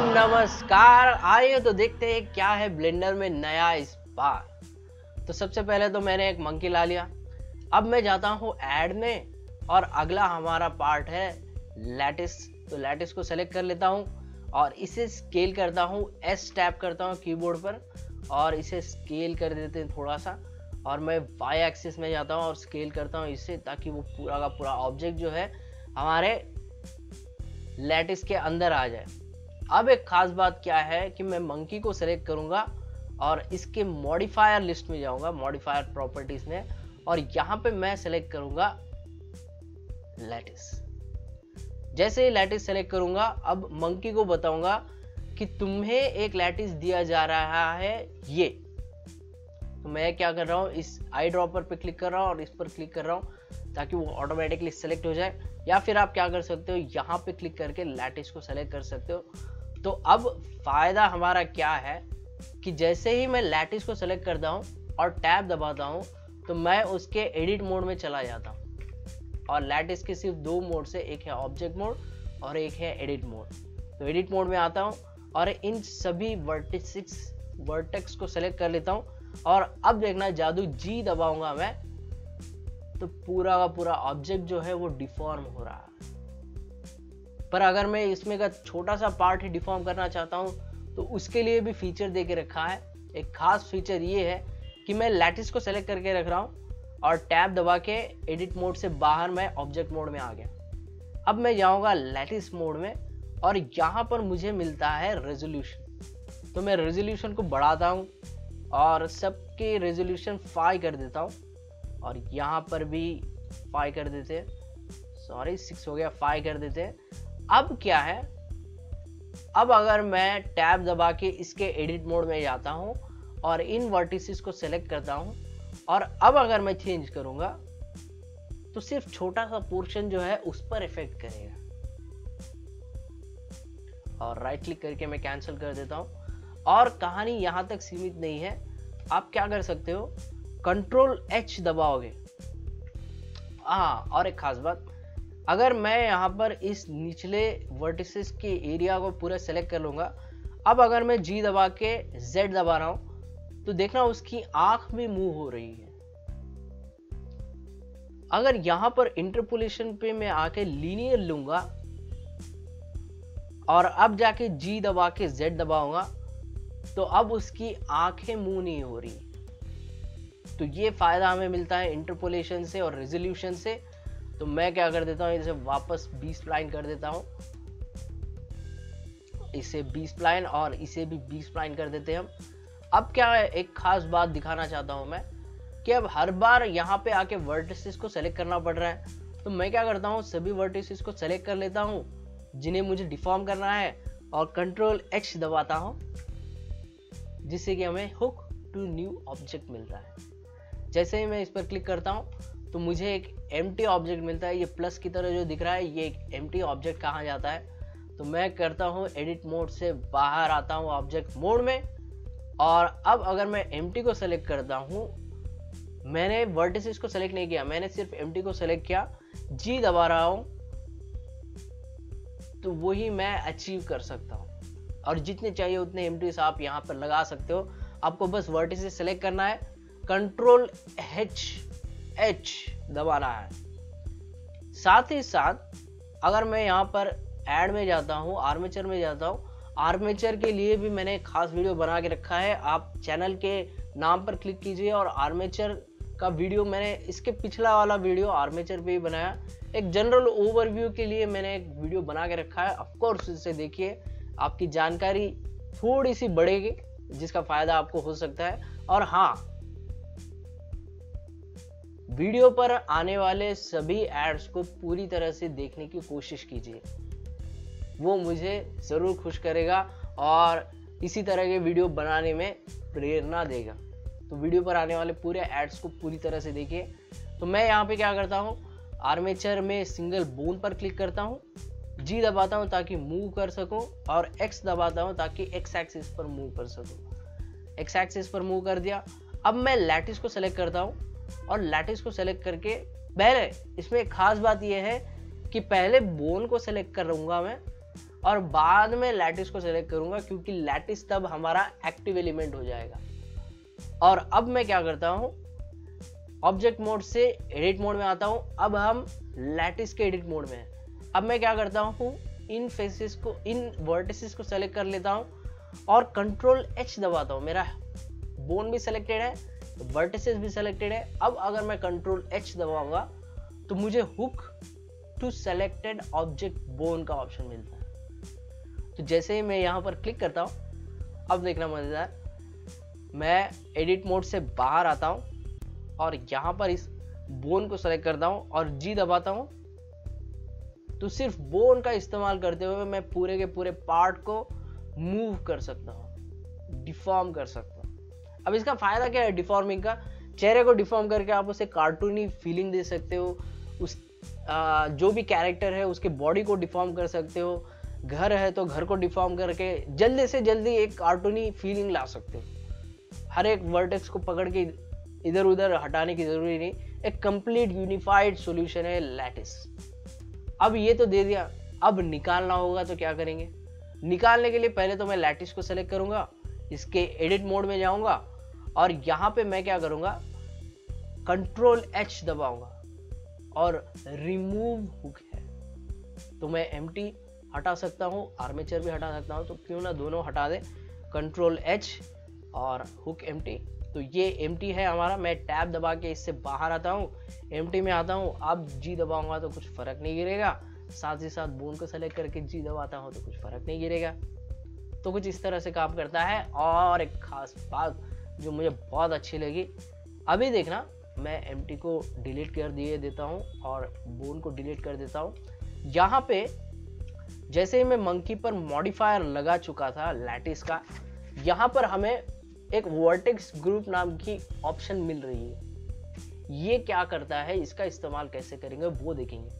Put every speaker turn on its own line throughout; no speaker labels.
नमस्कार। आइए तो देखते हैं क्या है ब्लेंडर में नया इस बार। तो सबसे पहले तो मैंने एक मंकी ला लिया। अब मैं जाता हूँ ऐड में और अगला हमारा पार्ट है लैटिस। तो लैटिस को सेलेक्ट कर लेता हूँ और इसे स्केल करता हूँ, एस टैप करता हूँ कीबोर्ड पर और इसे स्केल कर देते हैं थोड़ा सा। और मैं वाई एक्सिस में जाता हूँ और स्केल करता हूँ इसे, ताकि वो पूरा का पूरा ऑब्जेक्ट जो है हमारे लैटिस के अंदर आ जाए। अब एक खास बात क्या है कि मैं मंकी को सेलेक्ट करूंगा और इसके मॉडिफायर लिस्ट में जाऊंगा, मॉडिफायर प्रॉपर्टीज में, और यहां पे मैं सेलेक्ट करूंगा लैटिस। जैसे ही लैटिस सेलेक्ट करूंगा, अब मंकी को बताऊंगा कि तुम्हें एक लैटिस दिया जा रहा है ये। तो मैं क्या कर रहा हूँ, इस आई ड्रॉपर पे क्लिक कर रहा हूँ और इस पर क्लिक कर रहा हूँ ताकि वो ऑटोमेटिकली सेलेक्ट हो जाए। या फिर आप क्या कर सकते हो, यहाँ पे क्लिक करके लैटिस को सेलेक्ट कर सकते हो। तो अब फायदा हमारा क्या है कि जैसे ही मैं लैटिस को सेलेक्ट करता हूँ और टैब दबाता हूँ तो मैं उसके एडिट मोड में चला जाता हूँ। और लैटिस के सिर्फ दो मोड से, एक है ऑब्जेक्ट मोड और एक है एडिट मोड। तो एडिट मोड में आता हूँ और इन सभी वर्टेक्स को सेलेक्ट कर लेता हूँ। और अब देखना जादू, जी दबाऊंगा मैं तो पूरा का पूरा ऑब्जेक्ट जो है वो डिफॉर्म हो रहा है। पर अगर मैं इसमें का छोटा सा पार्ट ही डिफॉर्म करना चाहता हूं तो उसके लिए भी फीचर दे के रखा है। एक खास फीचर ये है कि मैं लैटिस को सेलेक्ट करके रख रहा हूं और टैब दबा के एडिट मोड से बाहर मैं ऑब्जेक्ट मोड में आ गया। अब मैं जाऊंगा लैटिस मोड में और यहां पर मुझे मिलता है रेजोल्यूशन। तो मैं रेजोल्यूशन को बढ़ाता हूं और सबके रेजोल्यूशन 5 कर देता हूं और यहाँ पर भी 5 कर देते हैं, सॉरी 6 हो गया, 5 कर देते हैं। अब क्या है, अब अगर मैं टैब दबा के इसके एडिट मोड में जाता हूँ और इन वर्टिसेस को सेलेक्ट करता हूँ और अब अगर मैं चेंज करूंगा तो सिर्फ छोटा सा पोर्शन जो है उस पर इफेक्ट करेगा। और राइट क्लिक करके मैं कैंसिल कर देता हूँ। और कहानी यहां तक सीमित नहीं है, आप क्या कर सकते हो, कंट्रोल एच दबाओगे। हाँ, और एक खास बात, अगर मैं यहाँ पर इस निचले वर्टिसेस के एरिया को पूरा सेलेक्ट कर लूंगा, अब अगर मैं जी दबा के जेड दबा रहा हूं तो देखना उसकी आंख भी मूव हो रही है। अगर यहां पर इंटरपोलेशन पे मैं आके लीनियर लूंगा और अब जाके जी दबा के जेड दबाऊंगा तो अब उसकी आंखें मूव नहीं हो रही। तो ये फायदा हमें मिलता है इंटरपोलेशन से और रेजोल्यूशन से। तो मैं क्या कर देता हूँ, इसे वापस 20 स्प्लाइन कर देता हूँ, इसे 20 स्प्लाइन और इसे भी 20 स्प्लाइन कर देते हैं हम। अब क्या है, एक खास बात दिखाना चाहता हूँ मैं कि अब हर बार यहाँ पे आके वर्टिसेस को सेलेक्ट करना पड़ रहा है। तो मैं क्या करता हूँ, सभी वर्टिसेस को सेलेक्ट कर लेता हूँ जिन्हें मुझे डिफॉर्म करना है और कंट्रोल एच दबाता हूँ, जिससे कि हमें हुक टू न्यू ऑब्जेक्ट मिलता है। जैसे ही मैं इस पर क्लिक करता हूं तो मुझे एक एम्प्टी ऑब्जेक्ट मिलता है। ये प्लस की तरह जो दिख रहा है, ये एक एम्प्टी ऑब्जेक्ट कहा जाता है। तो मैं करता हूं एडिट मोड से बाहर आता हूं ऑब्जेक्ट मोड में और अब अगर मैं एम्प्टी को सेलेक्ट करता हूं, मैंने वर्टिसेस को सेलेक्ट नहीं किया, मैंने सिर्फ एम्प्टी को सेलेक्ट किया, जी दबा रहा हूं तो वही मैं अचीव कर सकता हूं। और जितने चाहिए उतने एम्प्टीज आप यहां पर लगा सकते हो। आपको बस वर्टिसेस सेलेक्ट करना है, कंट्रोल एच दबाना है। साथ ही साथ अगर मैं यहाँ पर ऐड में जाता हूँ, आर्मेचर में जाता हूँ, आर्मेचर के लिए भी मैंने एक खास वीडियो बना के रखा है। आप चैनल के नाम पर क्लिक कीजिए और आर्मेचर का वीडियो, मैंने इसके पिछला वाला वीडियो आर्मेचर पे ही बनाया। एक जनरल ओवरव्यू के लिए मैंने एक वीडियो बना के रखा है, ऑफ कोर्स इसे देखिए, आपकी जानकारी थोड़ी सी बढ़ेगी जिसका फायदा आपको हो सकता है। और हाँ, वीडियो पर आने वाले सभी एड्स को पूरी तरह से देखने की कोशिश कीजिए, वो मुझे जरूर खुश करेगा और इसी तरह के वीडियो बनाने में प्रेरणा देगा। तो वीडियो पर आने वाले पूरे एड्स को पूरी तरह से देखिए। तो मैं यहाँ पे क्या करता हूँ, आर्मेचर में सिंगल बोन पर क्लिक करता हूँ, जी दबाता हूँ ताकि मूव कर सकूं और एक्स दबाता हूँ ताकि एक्स एक्सिस पर मूव कर सकूं। एक्स एक्सिस पर मूव कर दिया। अब मैं लैटिस को सेलेक्ट करता हूँ और लैटिस को सेलेक्ट करके पहले इसमें एक खास बात यह है कि पहले बोन को सेलेक्ट करूंगा मैं और बाद में लैटिस को सेलेक्ट करूंगा, क्योंकि लैटिस तब हमारा एक्टिव एलिमेंट हो जाएगा। और अब मैं क्या करता हूं, ऑब्जेक्ट मोड से एडिट मोड में आता हूं। अब हम लैटिस के एडिट मोड में हैं। अब मैं क्या करता हूं, इन फेसेस को, इन वर्टिसेस को सेलेक्ट कर लेता हूं और कंट्रोल एच दबाता हूं। मेरा बोन भी सिलेक्टेड है, वर्टिसेस भी सिलेक्टेड है। अब अगर मैं कंट्रोल एच दबाऊंगा तो मुझे hook to selected object bone का ऑप्शन मिलता है। तो जैसे ही मैं यहां पर क्लिक करता हूं, अब देखना मजेदार, मैं एडिट मोड से बाहर आता हूं और यहां पर इस बोन को सेलेक्ट करता हूं और जी दबाता हूं, तो सिर्फ बोन का इस्तेमाल करते हुए मैं पूरे के पूरे पार्ट को मूव कर सकता हूं, डिफॉर्म कर सकता हूं। अब इसका फायदा क्या है डिफॉर्मिंग का, चेहरे को डिफॉर्म करके आप उसे कार्टूनी फीलिंग दे सकते हो, उस जो भी कैरेक्टर है उसके बॉडी को डिफॉर्म कर सकते हो, घर है तो घर को डिफॉर्म करके जल्दी से जल्दी एक कार्टूनी फीलिंग ला सकते हो। हर एक वर्टेक्स को पकड़ के इधर उधर हटाने की जरूरी नहीं, एक कंप्लीट यूनिफाइड सॉल्यूशन है लैटिस। अब ये तो दे दिया, अब निकालना होगा तो क्या करेंगे। निकालने के लिए पहले तो मैं लैटिस को सेलेक्ट करूंगा, इसके एडिट मोड में जाऊंगा और यहां पे मैं क्या करूंगा, कंट्रोल एच दबाऊंगा और रिमूव हुक है तो मैं एम्प्टी हटा सकता हूं, आर्मेचर भी हटा सकता हूं, तो क्यों ना दोनों हटा दे, कंट्रोल एच और हुक एम्प्टी। तो ये एम्प्टी है हमारा। मैं टैब दबा के इससे बाहर आता हूँ, एम्प्टी में आता हूँ। अब जी दबाऊंगा तो कुछ फर्क नहीं गिरेगा, साथ ही साथ बोन को सेलेक्ट करके जी दबाता हूँ तो कुछ फर्क नहीं गिरेगा। तो कुछ इस तरह से काम करता है। और एक खास बात जो मुझे बहुत अच्छी लगी, अभी देखना, मैं एम्प्टी को डिलीट कर दिए देता हूँ और बोन को डिलीट कर देता हूँ। यहाँ पे जैसे ही मैं मंकी पर मॉडिफायर लगा चुका था लैटिस का, यहाँ पर हमें एक वर्टेक्स ग्रुप नाम की ऑप्शन मिल रही है। ये क्या करता है, इसका इस्तेमाल कैसे करेंगे वो देखेंगे।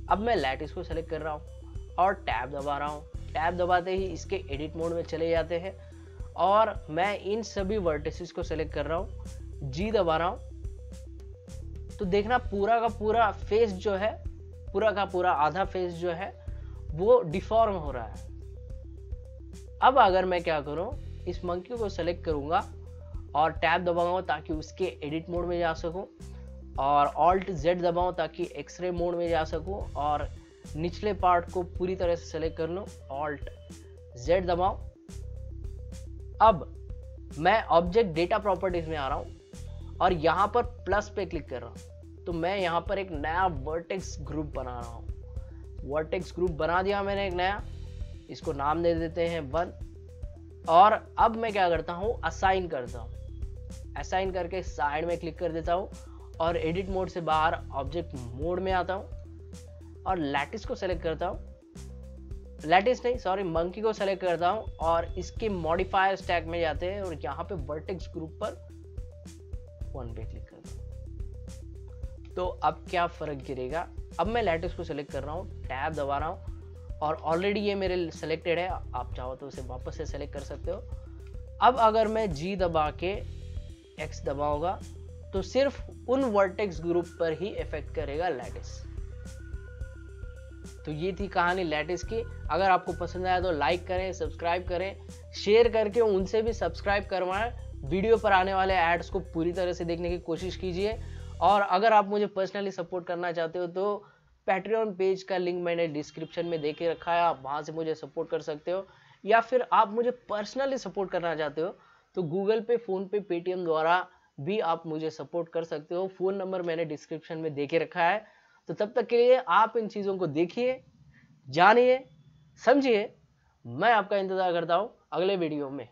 अब मैं लैटिस को सेलेक्ट कर रहा हूँ और टैब दबा रहा हूँ। टैब दबाते ही इसके एडिट मोड में चले जाते हैं और मैं इन सभी वर्टिसेस को सेलेक्ट कर रहा हूँ, जी दबा रहा हूँ। तो देखना पूरा का पूरा फेस जो है, पूरा का पूरा आधा फेस जो है वो डिफॉर्म हो रहा है। अब अगर मैं क्या करूं, इस मंकी को सेलेक्ट करूंगा और टैब दबाऊंगा ताकि उसके एडिट मोड में जा सकूं और ऑल्ट जेड दबाऊं ताकि एक्सरे मोड में जा सकूं और निचले पार्ट को पूरी तरह से सेलेक्ट कर लूं, ऑल्ट जेड दबाऊं। अब मैं ऑब्जेक्ट डेटा प्रॉपर्टीज में आ रहा हूं और यहां पर प्लस पे क्लिक कर रहा हूं, तो मैं यहां पर एक नया वर्टेक्स ग्रुप बना रहा हूं। वर्टेक्स ग्रुप बना दिया मैंने एक नया, इसको नाम दे देते हैं 1। और अब मैं क्या करता हूं, असाइन करता हूं। असाइन करके साइड में क्लिक कर देता हूं और एडिट मोड से बाहर ऑब्जेक्ट मोड में आता हूं और लैटिस को सेलेक्ट करता हूं, लैटिस नहीं सॉरी मंकी को सेलेक्ट करता हूं और इसके मॉडिफायर स्टैक में जाते हैं और यहाँ पे वर्टेक्स ग्रुप पर 1 पे क्लिक करता हूं। तो अब क्या फर्क गिरेगा, अब मैं लैटिस को सेलेक्ट कर रहा हूँ, टैब दबा रहा हूँ और ऑलरेडी ये मेरे सेलेक्टेड है, आप चाहो तो उसे वापस से सेलेक्ट कर सकते हो। अब अगर मैं जी दबा के एक्स दबाऊंगा तो सिर्फ उन वर्टेक्स ग्रुप पर ही इफेक्ट करेगा लैटिस। तो ये थी कहानी लैटिस की। अगर आपको पसंद आया तो लाइक करें, सब्सक्राइब करें, शेयर करके उनसे भी सब्सक्राइब करवाएं। वीडियो पर आने वाले एड्स को पूरी तरह से देखने की कोशिश कीजिए। और अगर आप मुझे पर्सनली सपोर्ट करना चाहते हो तो पैट्रियन पेज का लिंक मैंने डिस्क्रिप्शन में दे के रखा है, आप वहां से मुझे सपोर्ट कर सकते हो। या फिर आप मुझे पर्सनली सपोर्ट करना चाहते हो तो गूगल पे, फोन पे, पेटीएम द्वारा भी आप मुझे सपोर्ट कर सकते हो। फोन नंबर मैंने डिस्क्रिप्शन में दे के रखा है। तो तब तक के लिए आप इन चीजों को देखिए, जानिए, समझिए। मैं आपका इंतजार करता हूं अगले वीडियो में।